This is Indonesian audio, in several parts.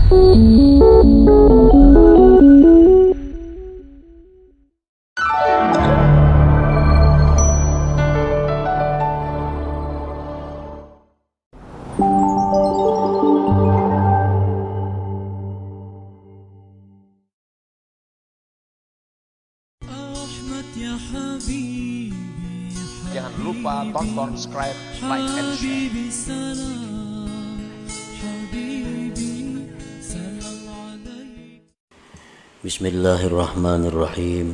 Jangan lupa tonton, subscribe, like, and share. Bismillahirrahmanirrahim.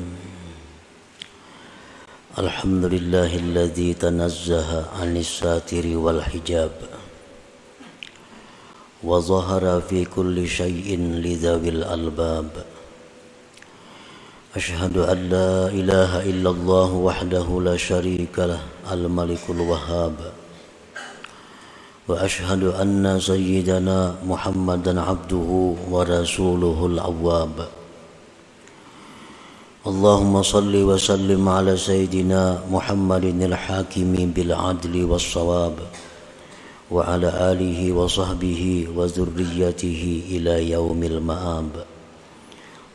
Alhamdulillahilladzi tanazzaha 'anis satiri wal hijab wa zahara fi kulli syai'in lidzawil albab. Asyhadu an la ilaha illallah wahdahu la syarika lah al-malikul wahhab. Wa asyhadu anna sayyidana Muhammadan abduhu wa rasuluhul awwab. Allahumma salli wa sallim ala sayyidina Muhammadin al-hakimi bil adli was sawab wa ala alihi wa sahbihi wa dzurriyyatihi ila yaumil ma'ab.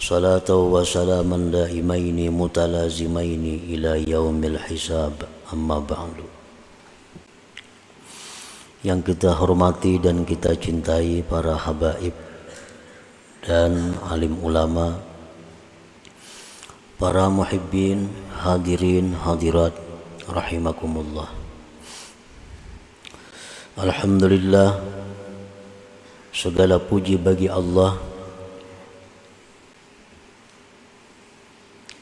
Salatu wa salaman daimaini mutalazimaini ila yaumil hisab, amma ba'du. Yang kita hormati dan kita cintai para habaib dan alim ulama, para muhibbin, hadirin, hadirat, rahimakumullah. Alhamdulillah, segala puji bagi Allah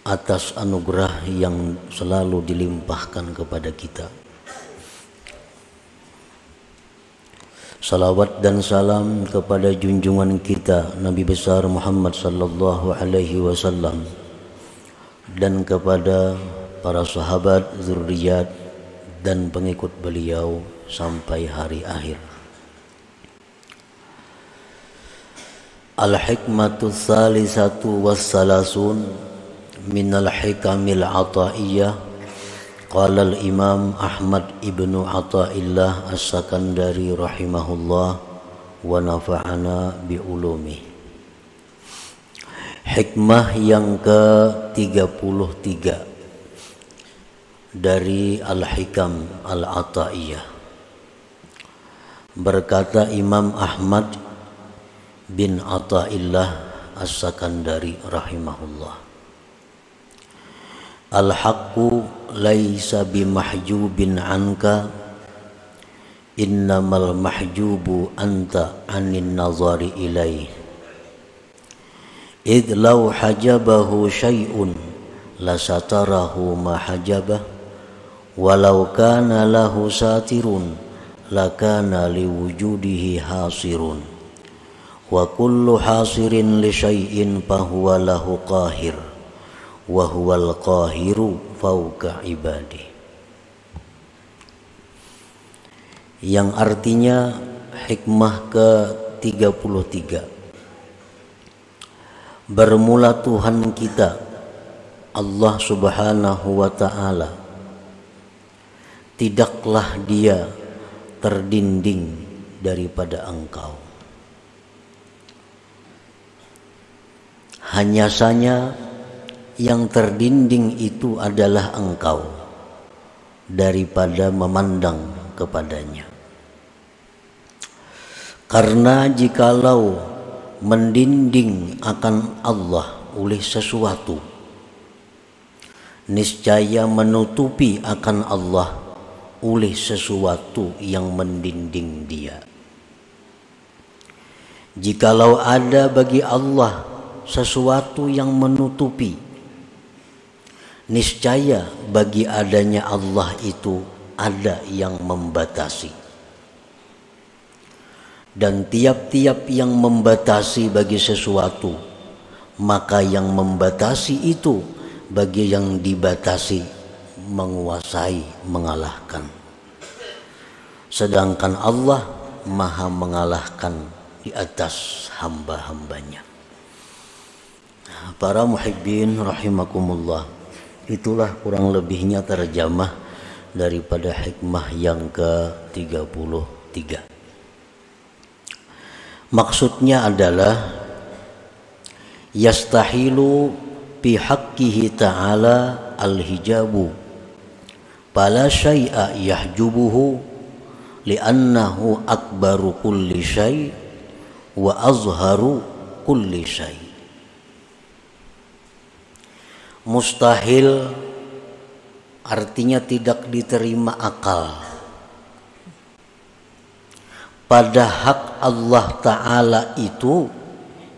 atas anugerah yang selalu dilimpahkan kepada kita. Salawat dan salam kepada junjungan kita Nabi besar Muhammad sallallahu alaihi wasallam dan kepada para sahabat, zuriat dan pengikut beliau sampai hari akhir. Al-hikmatu tsalisatu wassalasun minal hikamil ataiyah. Qala al-imam Ahmad ibnu Athaillah as-Sakandari rahimahullah wa nafa'ana bi ulumi. Hikmah yang ke-33 dari Al-Hikam Al-Ataiyah. Berkata Imam Ahmad bin Athaillah as-Sakandari rahimahullah, al-haqqu laisa bimahjubin anka, innamal mahjubu anta anin nazari ilaih. Idh law hajabahu syai'un lasatarahu ma hajabah, walau kana lahu satirun lakana liwujudihi hasirun, wa kullu hasirin li syai'in fahuwa lahu qahir, wa huwal qahiru fauqa ibadi. Yang artinya hikmah ke-33, bermula Tuhan kita Allah subhanahu wa ta'ala, tidaklah dia terdinding daripada engkau, hanya saja yang terdinding itu adalah engkau daripada memandang kepadanya. Karena jikalau mendinding akan Allah oleh sesuatu, niscaya menutupi akan Allah oleh sesuatu yang mendinding dia. Jikalau ada bagi Allah sesuatu yang menutupi, niscaya bagi adanya Allah itu ada yang membatasi. Dan tiap-tiap yang membatasi bagi sesuatu, maka yang membatasi itu bagi yang dibatasi menguasai, mengalahkan. Sedangkan Allah maha mengalahkan di atas hamba-hambanya. Para muhibbin rahimakumullah, itulah kurang lebihnya terjemah daripada hikmah yang ke-33. Maksudnya adalah yastahilu bi haqqihi ta'ala al-hijabu fala syai'a yahjubuhu li'annahu akbaru kulli syai' wa azharu kulli syai'. Mustahil artinya tidak diterima akal pada hak Allah Ta'ala itu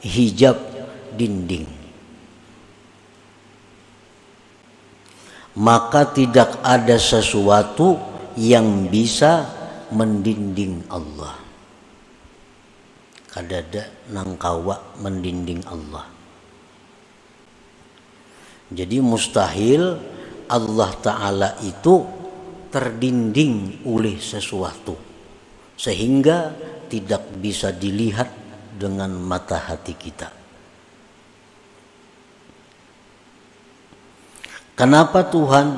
hijab, dinding. Maka tidak ada sesuatu yang bisa mendinding Allah. Kadada nangkawa mendinding Allah. Jadi mustahil Allah Ta'ala itu terdinding oleh sesuatu sehingga tidak bisa dilihat dengan mata hati kita. Kenapa Tuhan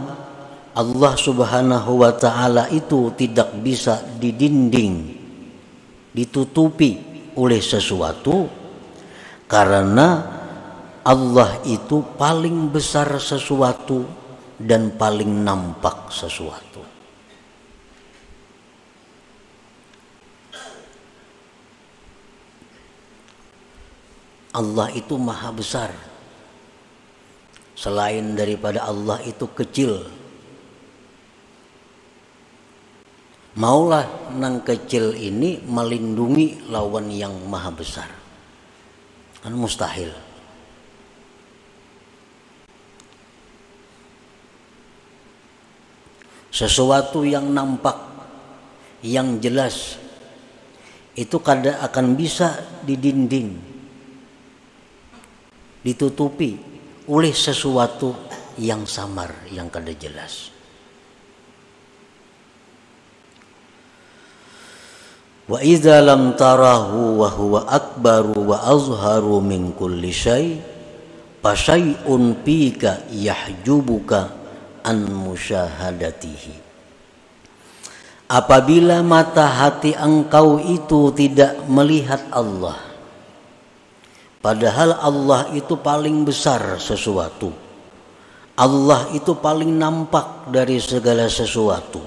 Allah Subhanahu wa Ta'ala itu tidak bisa didinding, ditutupi oleh sesuatu? Karena Allah itu paling besar sesuatu dan paling nampak sesuatu. Allah itu maha besar. Selain daripada Allah itu kecil. Maulah nang kecil ini melindungi lawan yang maha besar. Kan mustahil. Sesuatu yang nampak, yang jelas, itu kadang akan bisa didinding, ditutupi oleh sesuatu yang samar, yang kada jelas. Wa idza lam tarahu wa huwa akbaru wa azharu min kulli syai' fa syai'un fika yahjubuka an musyahadatihi. Apabila mata hati engkau itu tidak melihat Allah, padahal Allah itu paling besar sesuatu, Allah itu paling nampak dari segala sesuatu.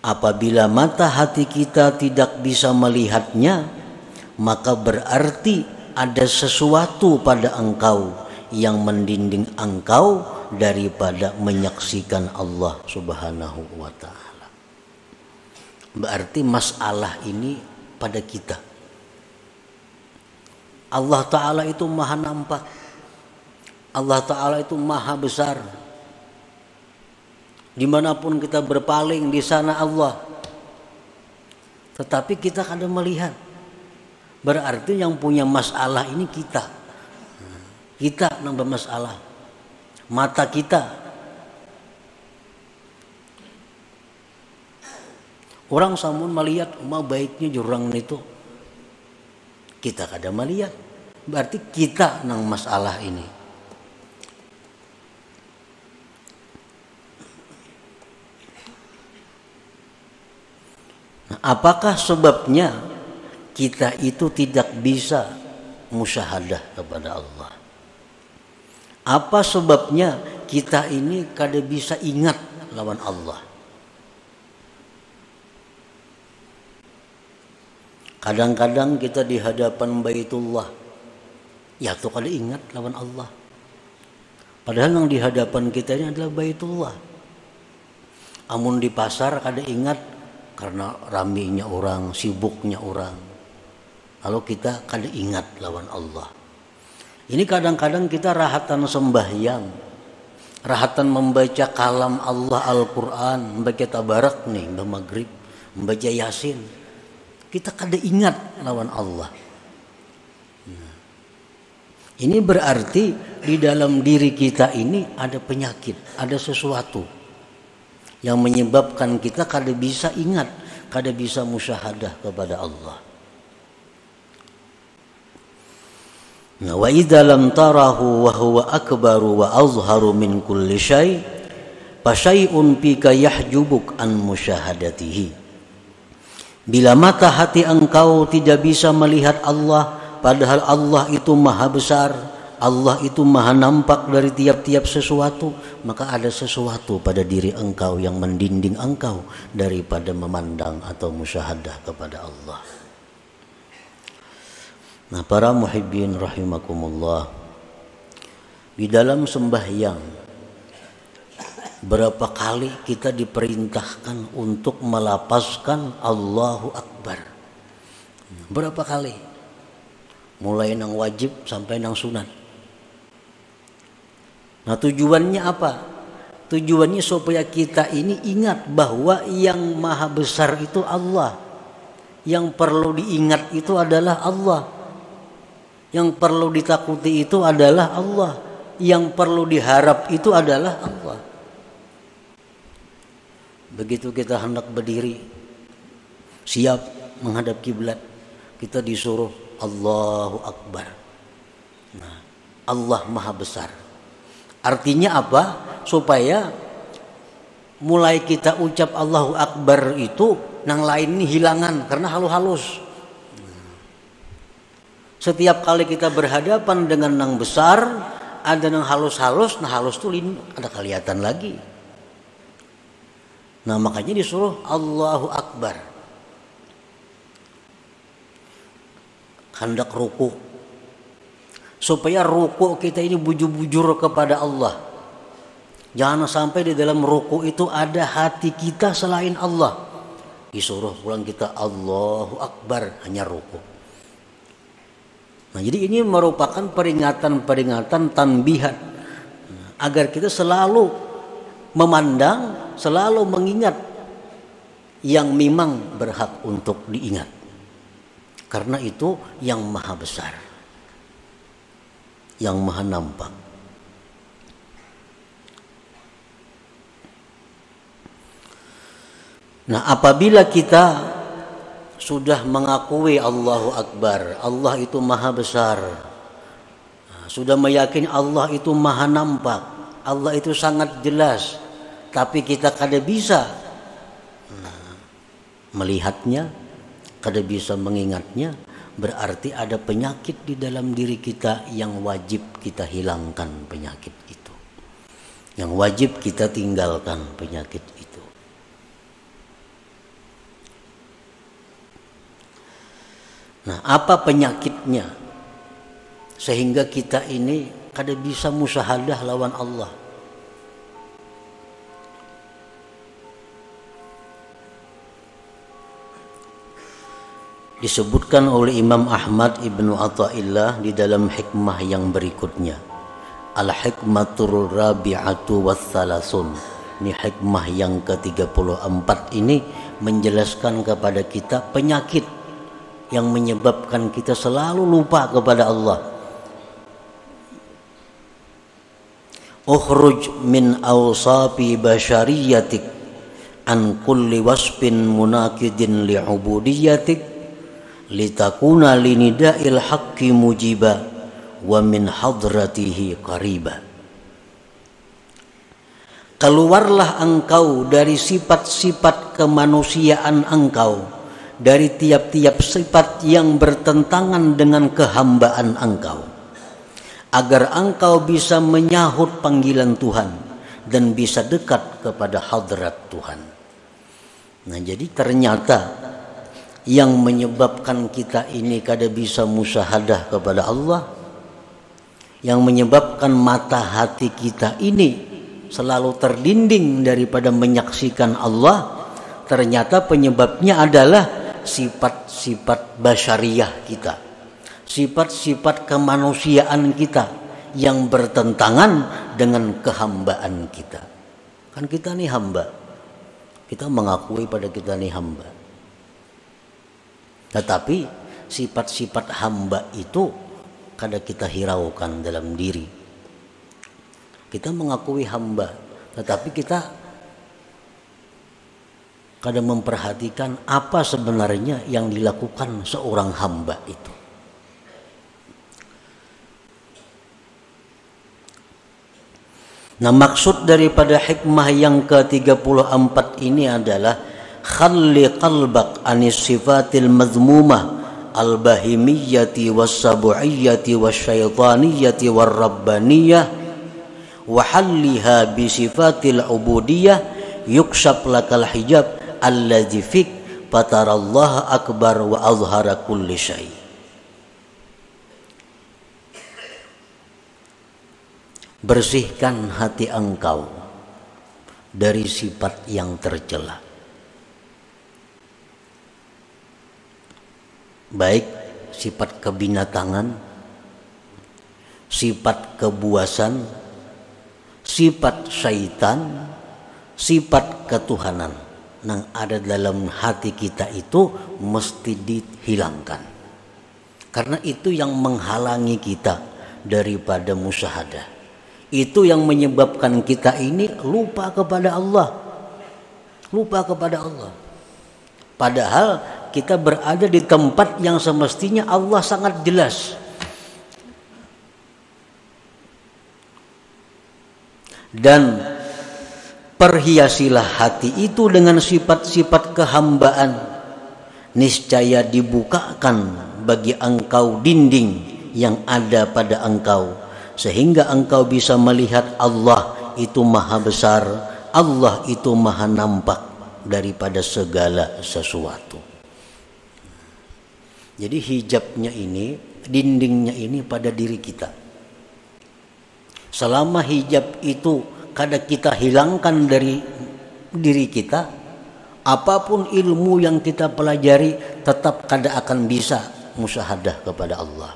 Apabila mata hati kita tidak bisa melihatnya, maka berarti ada sesuatu pada engkau yang mendinding engkau daripada menyaksikan Allah Subhanahu wa Ta'ala. Berarti masalah ini pada kita. Allah Ta'ala itu maha nampak. Allah Ta'ala itu maha besar. Dimanapun kita berpaling, di sana Allah. Tetapi kita kadang melihat. Berarti yang punya masalah ini kita. Kita yang bermasalah. Mata kita. Orang samun melihat umah baiknya jurang itu. Kita kada melihat. Berarti kita nang masalah ini. Nah, apakah sebabnya kita itu tidak bisa musyahadah kepada Allah? Apa sebabnya kita ini kada bisa ingat lawan Allah? Kadang-kadang kita di hadapan Baitullah, ya tuh kada ingat lawan Allah. Padahal yang di hadapan kita ini adalah Baitullah. Amun di pasar kada ingat karena raminya orang, sibuknya orang. Lalu kita kada ingat lawan Allah. Ini kadang-kadang kita rahatan sembahyang, rahatan membaca kalam Allah Al-Quran, membaca tabarak nih, maghrib, membaca yasin. Kita kada ingat lawan Allah. Ini berarti di dalam diri kita ini ada penyakit, ada sesuatu yang menyebabkan kita kada bisa ingat, kada bisa musyahadah kepada Allah. Wa idza lam tarahu wa huwa akbaru wa azharu min kulli syai' fa syai'un fika yahjubuk an musyahadatihi. Bila mata hati engkau tidak bisa melihat Allah, padahal Allah itu maha besar, Allah itu maha nampak dari tiap-tiap sesuatu, maka ada sesuatu pada diri engkau yang mendinding engkau daripada memandang atau musyahadah kepada Allah. Nah, para muhibbin rahimakumullah, di dalam sembahyang berapa kali kita diperintahkan untuk melapazkan Allahu Akbar? Berapa kali? Mulai nang wajib sampai nang sunat. Nah, tujuannya apa? Tujuannya supaya kita ini ingat bahwa yang maha besar itu Allah. Yang perlu diingat itu adalah Allah. Yang perlu ditakuti itu adalah Allah. Yang perlu diharap itu adalah Allah. Begitu kita hendak berdiri, siap menghadap kiblat, kita disuruh Allahu Akbar. Nah, Allah maha besar. Artinya apa? Supaya mulai kita ucap Allahu Akbar itu, nang lain ini hilangan karena halus-halus. Setiap kali kita berhadapan dengan nang besar, ada nang halus-halus, nah halus tuh ada kelihatan lagi. Nah, makanya disuruh Allahu Akbar. Hendak ruku, supaya ruku kita ini bujur-bujur kepada Allah. Jangan sampai di dalam ruku itu ada hati kita selain Allah. Disuruh pulang kita Allahu Akbar, hanya ruku. Nah, jadi ini merupakan peringatan-peringatan tanbihat agar kita selalu memandang, selalu mengingat yang memang berhak untuk diingat. Karena itu yang maha besar, yang maha nampak. Nah, apabila kita sudah mengakui Allahu Akbar, Allah itu maha besar, sudah meyakini Allah itu maha nampak, Allah itu sangat jelas, tapi kita kada bisa melihatnya, kada bisa mengingatnya, berarti ada penyakit di dalam diri kita yang wajib kita hilangkan penyakit itu, yang wajib kita tinggalkan penyakit itu. Nah, apa penyakitnya sehingga kita ini kada bisa musyahadah lawan Allah? Disebutkan oleh Imam Ahmad Ibnu Athaillah di dalam hikmah yang berikutnya, Al-Hikmatur Rabi'atu Wathalasun. Ini hikmah yang ke-34 ini menjelaskan kepada kita penyakit yang menyebabkan kita selalu lupa kepada Allah. Ukhruj min awsafi basyariyatik an kulli wasfin munakidin li'ubudiyatik litakuna linida'il haqqi mujiba wa min hadratihi qariba. Keluarlah engkau dari sifat-sifat kemanusiaan engkau, dari tiap-tiap sifat yang bertentangan dengan kehambaan engkau, agar engkau bisa menyahut panggilan Tuhan dan bisa dekat kepada hadrat Tuhan. Nah, jadi ternyata yang menyebabkan kita ini kada bisa musyahadah kepada Allah, yang menyebabkan mata hati kita ini selalu terdinding daripada menyaksikan Allah, ternyata penyebabnya adalah sifat-sifat basyariah kita, sifat-sifat kemanusiaan kita yang bertentangan dengan kehambaan kita. Kan kita nih hamba, kita mengakui pada kita nih hamba, tetapi sifat-sifat hamba itu kada kita hiraukan dalam diri. Kita mengakui hamba, tetapi kita kada memperhatikan apa sebenarnya yang dilakukan seorang hamba itu. Nah, maksud daripada hikmah yang ke-34 ini adalah khalli qalbak anis sifatil madhmumah al-bahimiyyati was-sabu'iyyati wasyaitaniyati war-rabbaniyah wa halliha bi sifatil ubudiyah yukshaf lakal hijab alladzi fik fatarallaha akbar wa azhara kulli syai. Bersihkan hati engkau dari sifat yang tercela, baik sifat kebinatangan, sifat kebuasan, sifat syaitan, sifat ketuhanan yang ada dalam hati kita itu mesti dihilangkan, karena itu yang menghalangi kita daripada musyahadah. Itu yang menyebabkan kita ini lupa kepada Allah, lupa kepada Allah. Padahal kita berada di tempat yang semestinya Allah sangat jelas. Dan perhiasilah hati itu dengan sifat-sifat kehambaan, niscaya dibukakan bagi engkau dinding yang ada pada engkau, sehingga engkau bisa melihat Allah itu maha besar, Allah itu maha nampak daripada segala sesuatu. Jadi hijabnya ini, dindingnya ini pada diri kita. Selama hijab itu kada kita hilangkan dari diri kita, apapun ilmu yang kita pelajari tetap kada akan bisa musyahadah kepada Allah,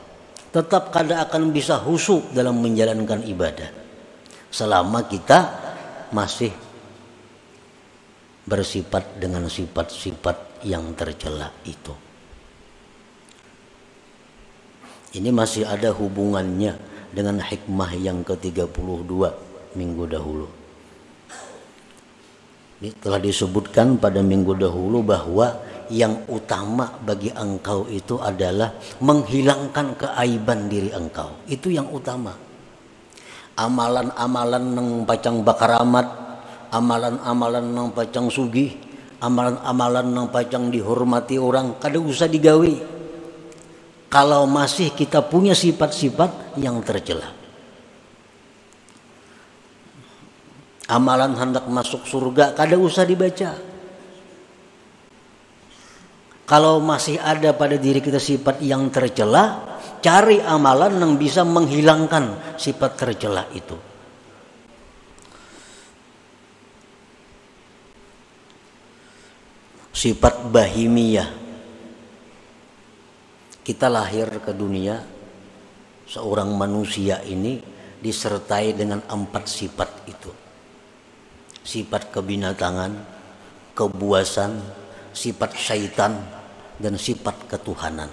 tetap kada akan bisa khusyuk dalam menjalankan ibadah selama kita masih bersifat dengan sifat-sifat yang tercela itu. Ini masih ada hubungannya dengan hikmah yang ke-32 minggu dahulu. Ini telah disebutkan pada minggu dahulu bahwa yang utama bagi engkau itu adalah menghilangkan keaiban diri engkau. Itu yang utama. Amalan-amalan nang pacang bakaramat, amalan-amalan nang pacang sugih, amalan-amalan nang pacang dihormati orang, kada usah digawe kalau masih kita punya sifat-sifat yang tercela. Amalan hendak masuk surga kada usah dibaca. Kalau masih ada pada diri kita sifat yang tercela, cari amalan yang bisa menghilangkan sifat tercela itu. Sifat bahimiyah. Kita lahir ke dunia, seorang manusia ini disertai dengan 4 sifat itu. Sifat kebinatangan, kebuasan, sifat syaitan, dan sifat ketuhanan.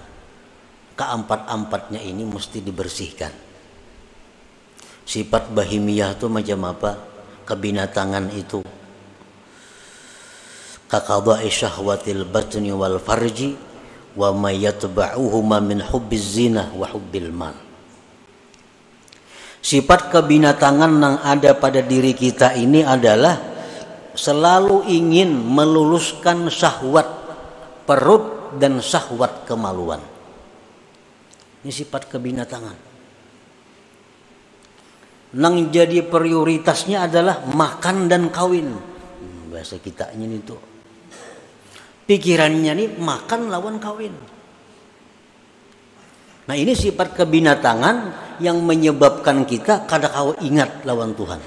Keempat-empatnya ini mesti dibersihkan. Sifat bahimiyah itu macam apa? Kebinatangan itu kaqada'i syahwatil batni wal farji wa ma yatba'uhuma min hubbiz zina wa hubbil mal. Sifat kebinatangan yang ada pada diri kita ini adalah selalu ingin meluluskan syahwat perut dan syahwat kemaluan. Ini sifat kebinatangan. Nang jadi prioritasnya adalah makan dan kawin. Bahasa kitanya itu. Pikirannya nih makan lawan kawin. Nah ini sifat kebinatangan yang menyebabkan kita kada kau ingat lawan Tuhan.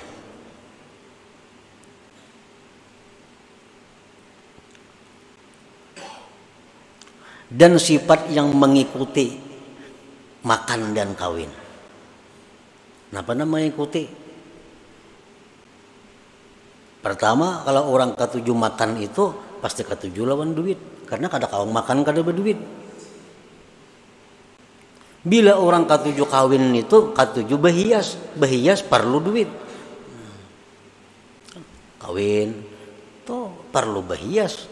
Dan sifat yang mengikuti makan dan kawin. Kenapa namanya mengikuti? Pertama, kalau orang ketujuh makan itu pasti ketujuh lawan duit, karena kada kau makan kada berduit. Bila orang ketujuh kawin itu ketujuh berhias perlu duit. Kawin tuh perlu berhias,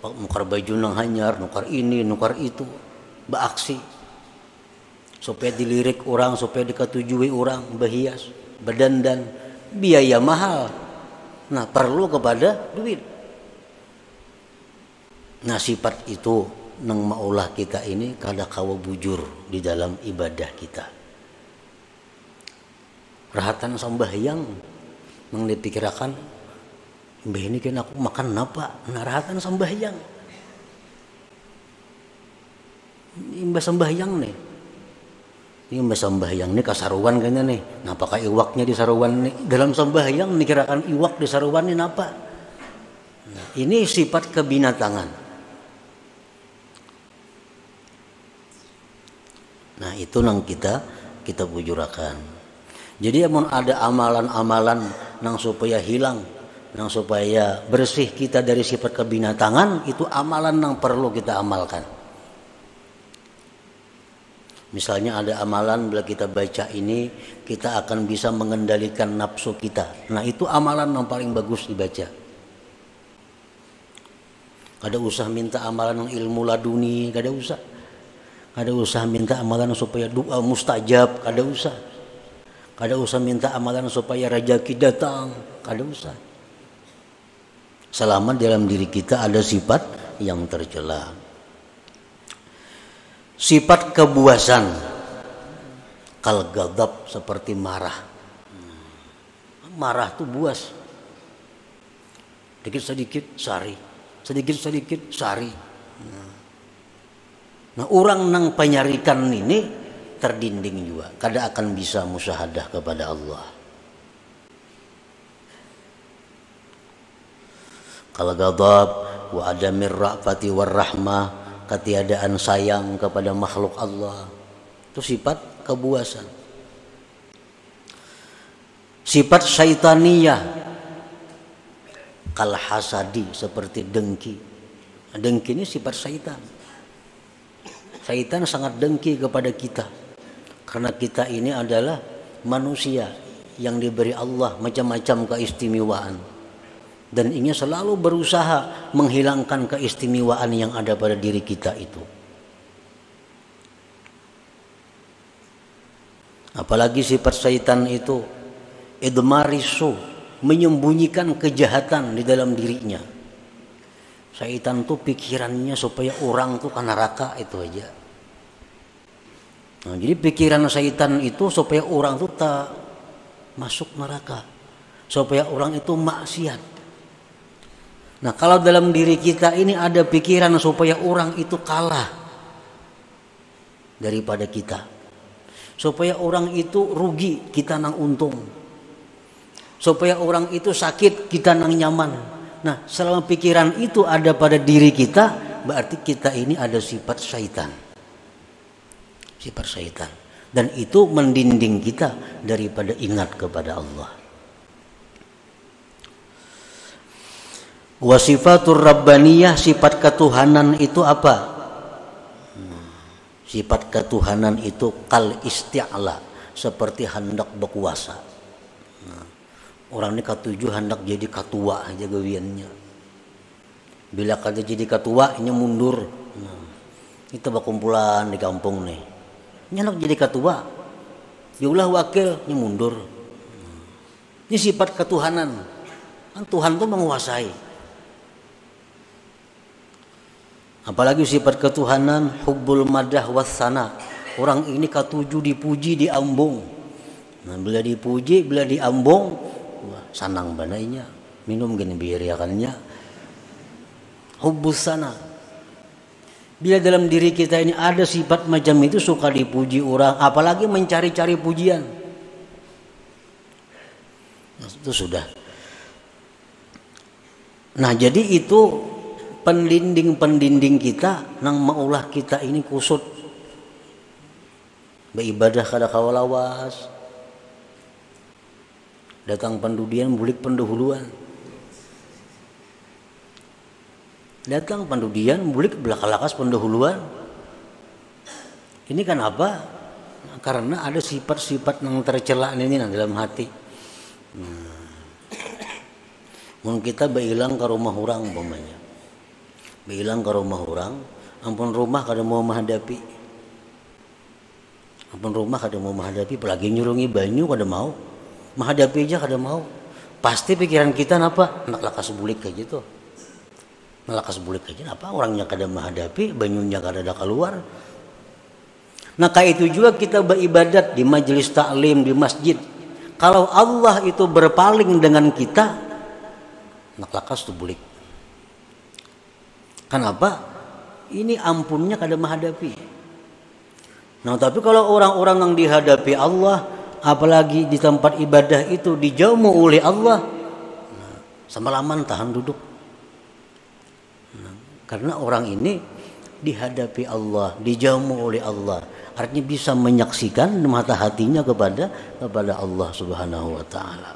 nukar baju nang hanyar, nukar ini, nukar itu, beraksi supaya dilirik orang, supaya diketujui orang, berhias, berdandan, biaya mahal. Nah perlu kepada duit. Nah sifat itu nang maulah kita ini kada kawa bujur di dalam ibadah kita. Rahatan sambahyang nang dipikirakan, mbah ini kan aku makan napa? Nah rahatan sambahyang. Imbah sambahyang nih. Ini mbah sambahyang nih kasaruan kayaknya nih. Napa ka iwaknya di saruan nih? Dalam sambahyang dikirakan iwak di saruan nih napa? Nah, ini sifat kebinatangan. Nah itu nang kita bujurakan. Jadi amun ada amalan-amalan nang supaya hilang, nang supaya bersih kita dari sifat kebinatangan, itu amalan nang perlu kita amalkan. Misalnya ada amalan bila kita baca ini kita akan bisa mengendalikan nafsu kita. Nah itu amalan yang paling bagus dibaca. Kada usah minta amalan yang ilmu laduni, kada usah. Kada usah minta amalan supaya doa mustajab, kada usah. Kada usah minta amalan supaya rezeki datang, kada usah. Selama dalam diri kita ada sifat yang tercela. Sifat kebuasan, kal ghadab seperti marah. Marah tuh buas. Sedikit-sedikit sari, sedikit-sedikit sari. Nah, orang nang penyarikan ini terdinding juga, kada akan bisa musyahadah kepada Allah. Kal ghadab wa adamir ra'fati war rahmah, ketiadaan sayang kepada makhluk Allah. Itu sifat kebuasan. Sifat syaitaniyah, kal hasadi seperti dengki. Dengki ini sifat syaitan. Syaitan sangat dengki kepada kita. Karena kita ini adalah manusia yang diberi Allah macam-macam keistimewaan. Dan ingin selalu berusaha menghilangkan keistimewaan yang ada pada diri kita itu. Apalagi sifat syaitan itu idmarisu, menyembunyikan kejahatan di dalam dirinya. Syaitan tuh pikirannya supaya orang tuh ke neraka itu aja. Nah, jadi pikiran syaitan itu supaya orang tuh tak masuk neraka, supaya orang itu maksiat. Nah, kalau dalam diri kita ini ada pikiran supaya orang itu kalah daripada kita, supaya orang itu rugi, kita nang untung, supaya orang itu sakit, kita nang nyaman. Nah, selama pikiran itu ada pada diri kita, berarti kita ini ada sifat syaitan. Sifat syaitan. Dan itu mendinding kita daripada ingat kepada Allah. Wa sifatur rabbaniyah, sifat ketuhanan itu apa? Sifat ketuhanan itu kal isti'la, seperti hendak berkuasa. Orang ini ketujuh hendak jadi ketua aja gawiannya. Bila kada jadi ketua, ini mundur. Kita berkumpulan di kampung nih. Ini hendak jadi ketua, diulah wakil, ini mundur. Ini sifat ketuhanan. Kan Tuhan itu menguasai. Apalagi sifat ketuhanan hubbul madah wassana. Orang ini ketujuh dipuji, diambung. Nah, bila dipuji, bila diambung, wah, sanang banainya. Minum gini biariakannya. Hubbus sana. Bila dalam diri kita ini ada sifat macam itu, suka dipuji orang, apalagi mencari-cari pujian. Nah, itu sudah. Nah, jadi itu pendinding-pendinding kita nang maulah kita ini kusut. Beribadah kada kawalawas. Datang pendudian bulik pendahuluan. Datang pendudian bulik belakalakas pendahuluan. Ini kan apa? Karena ada sifat-sifat yang tercela ini dalam hati. Mungkin kita berhilang ke rumah orang umpamanya. Berhilang ke rumah orang, ampun rumah kada mau menghadapi. Ampun rumah kada mau menghadapi, apalagi nyurungi banyu kada mau. Menghadapi aja kada mau. Pasti pikiran kita apa? Nak lakas bulik kayak gitu. Nah, itu sudah. Nah, jadi itu pendinding-pendinding kita nang maulah kita ini kusut. Beribadah kada kawalawas. Datang pendudian bulik pendahuluan. Ini kan apa? Karena ada sifat-sifat yang tercela ini dalam hati. Mungkin kita berhilang ke rumah orang, ampun rumah kada mau menghadapi. Ampun rumah kada mau menghadapi, apalagi nyurungi banyu kada mau. Menghadapi aja kada mau. Pasti pikiran kita apa? Nak lakas bulik kayak gitu. Malakas bulik aja apa orangnya kada menghadapi, banyunya kada ada keluar. Nah kayak itu juga kita beribadat di majelis taklim, di masjid. Kalau Allah itu berpaling dengan kita, nak lakas tu bulik. Kenapa? Ini ampunnya kada menghadapi. Nah tapi kalau orang-orang yang dihadapi Allah, apalagi di tempat ibadah itu dijauh oleh Allah, nah, semalaman tahan duduk. Nah, karena orang ini dihadapi Allah, dijauh oleh Allah, artinya bisa menyaksikan mata hatinya kepada Allah Subhanahu wa taala.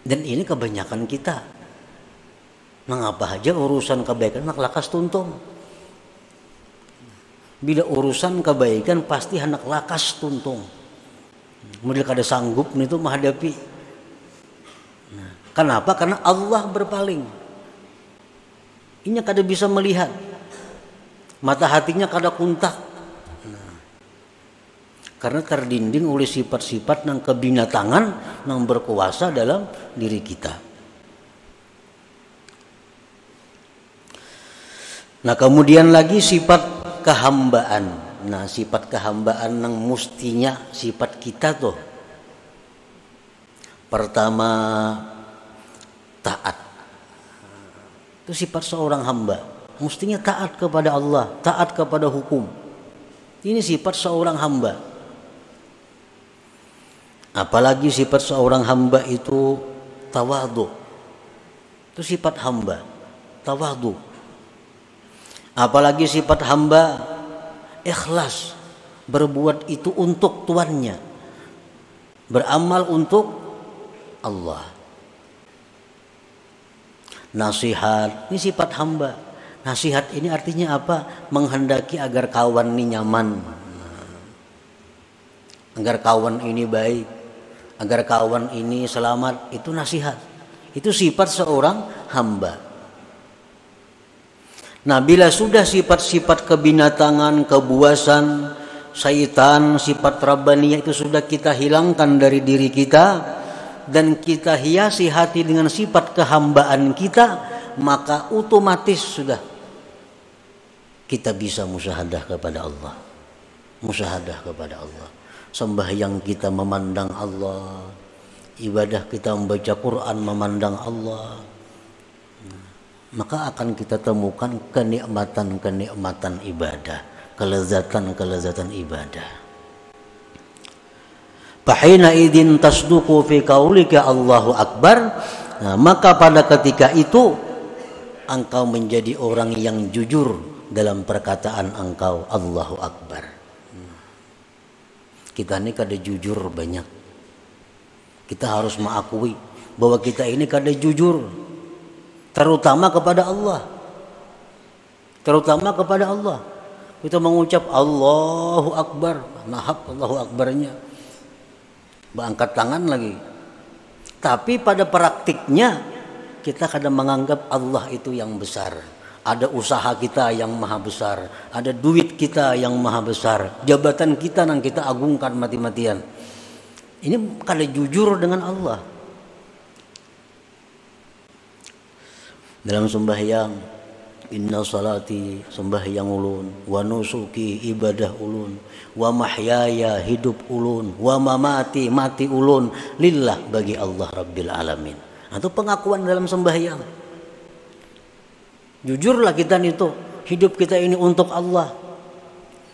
Dan ini kebanyakan kita. Mengapa aja urusan kebaikan nak lakas tuntung. Bila urusan kebaikan pasti hendak lakas tuntung. Model kada sanggup itu menghadapi. Nah, kenapa? Karena Allah berpaling. Ini kada bisa melihat. Mata hatinya kada kuntak. Nah, karena terdinding oleh sifat-sifat yang kebinatangan yang berkuasa dalam diri kita. Nah kemudian lagi sifat kehambaan. Nah sifat kehambaan yang mestinya sifat kita tuh. Pertama taat. Itu sifat seorang hamba. Mestinya taat kepada Allah, taat kepada hukum. Ini sifat seorang hamba. Apalagi sifat seorang hamba itu tawadhu. Itu sifat hamba, tawadhu. Apalagi sifat hamba ikhlas, berbuat itu untuk tuannya, beramal untuk Allah. Nasihat, ini sifat hamba. Nasihat ini artinya apa? Menghendaki agar kawan ini nyaman, agar kawan ini baik, agar kawan ini selamat. Itu nasihat. Itu sifat seorang hamba. Nah bila sudah sifat-sifat kebinatangan, kebuasan, syaitan, sifat rabbaniyah itu sudah kita hilangkan dari diri kita dan kita hiasi hati dengan sifat kehambaan kita, maka otomatis sudah kita bisa musyahadah kepada Allah. Musyahadah kepada Allah. Sembahyang kita memandang Allah, ibadah kita membaca Quran memandang Allah. Maka akan kita temukan kenikmatan-kenikmatan ibadah, kelezatan-kelezatan ibadah. Fahina idin tasduqu fi qaulika Allahu Akbar. Nah, maka pada ketika itu engkau menjadi orang yang jujur dalam perkataan engkau Allahu Akbar. Kita ini kada jujur banyak. Kita harus mengakui bahwa kita ini kada jujur. Terutama kepada Allah. Terutama kepada Allah. Kita mengucap Allahu Akbar. Nahap Allahu Akbarnya. Berangkat tangan lagi. Tapi pada praktiknya kita kadang menganggap Allah itu yang besar. Ada usaha kita yang maha besar. Ada duit kita yang maha besar. Jabatan kita yang kita agungkan mati-matian. Ini kada jujur dengan Allah. Dalam sembahyang, inna salati, sembahyang ulun, wa nusuki, ibadah ulun, wa mahyaya, hidup ulun, wa mamati, mati ulun, lillah, bagi Allah Rabbil Alamin. Itu pengakuan dalam sembahyang. Jujurlah kita itu, hidup kita ini untuk Allah.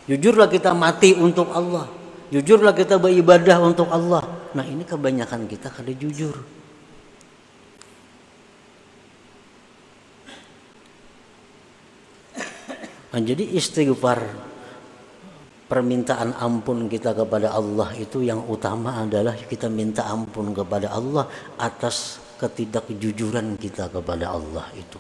Jujurlah kita mati untuk Allah. Jujurlah kita beribadah untuk Allah. Nah ini kebanyakan kita kada jujur. Nah, jadi istighfar, permintaan ampun kita kepada Allah itu yang utama adalah kita minta ampun kepada Allah atas ketidakjujuran kita kepada Allah itu.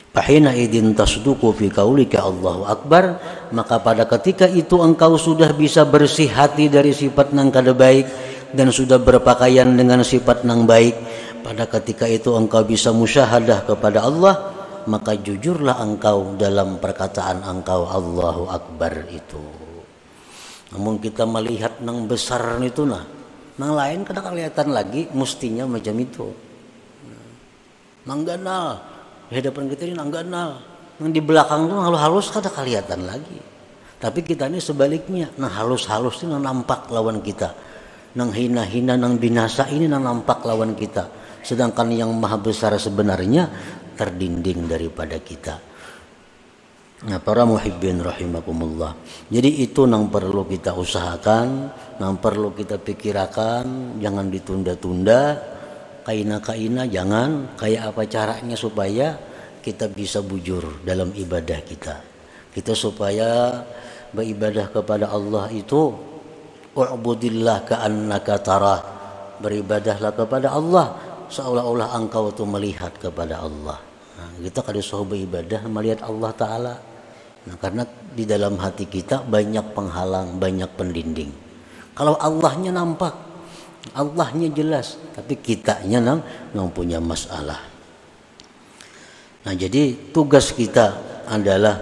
Fahina idin tasduqu fi qaulika Allahu Akbar, maka pada ketika itu engkau sudah bisa bersih hati dari sifat yang kada baik dan sudah berpakaian dengan sifat yang baik. Pada ketika itu engkau bisa musyahadah kepada Allah, maka jujurlah engkau dalam perkataan engkau Allahu Akbar itu. Namun kita melihat nang besar itu nah, Nang lain kada kelihatan lagi, mestinya macam itu. Nang ganal, di hadapan kita ini nang ganal. Nang di belakang tuh halus-halus kada kelihatan lagi. Tapi kita ini sebaliknya, nang halus-halus ini nang nampak lawan kita. Nang hina-hina, nang binasa ini nang nampak lawan kita. Sedangkan yang maha besar sebenarnya terdinding daripada kita. Nah, para muhibbin rahimakumullah. Jadi itu nang perlu kita usahakan, nang perlu kita pikirkan, jangan ditunda-tunda. Kaina-kaina jangan, kayak apa caranya supaya kita bisa bujur dalam ibadah kita. Kita supaya beribadah kepada Allah itu u'budillah ka'annaka tarah. Beribadahlah kepada Allah seolah-olah engkau itu melihat kepada Allah. Nah, kita kada suruh beribadah melihat Allah Ta'ala. Nah, karena di dalam hati kita banyak penghalang, banyak pendinding. Kalau Allahnya nampak, Allahnya jelas, tapi kitanya nang punya masalah. Nah, jadi tugas kita adalah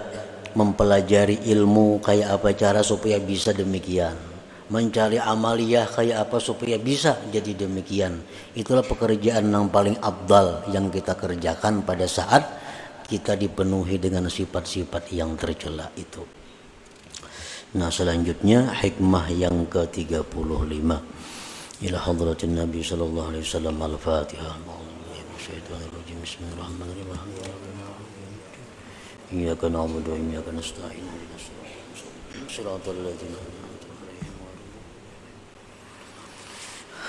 mempelajari ilmu kayak apa cara supaya bisa demikian. Mencari amaliyah kayak apa supaya bisa jadi demikian. Itulah pekerjaan yang paling afdal yang kita kerjakan pada saat kita dipenuhi dengan sifat-sifat yang tercela itu. Nah, selanjutnya hikmah yang ke-35. Ila hadratin Nabi sallallahu alaihi wasallam al-Fatihah. Bismillahirrahmanirrahim. Iyyaka na'budu wa iyyaka nasta'in. Shiratal ladzina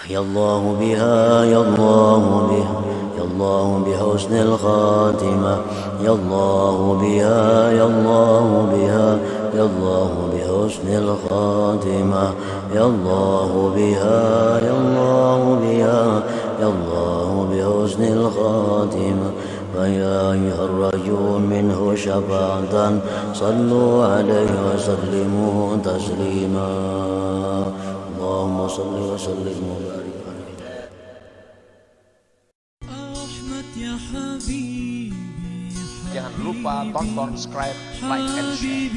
Ya Allah biha, Ya Allah biha, Ya Allah bihusnil khatimah, Ya Allah biha, Ya Allah biha, Ya Allah bihusnil khatimah, Ya Allah biha, Ya Allah biha, Ya Allah bihusnil khatimah. فيا أيها الرجل منه شفاعة صلوا عليه وسلموا تسليما اللهم صل وسلم وبارك عليه. Jangan lupa tonton, subscribe, like, and share.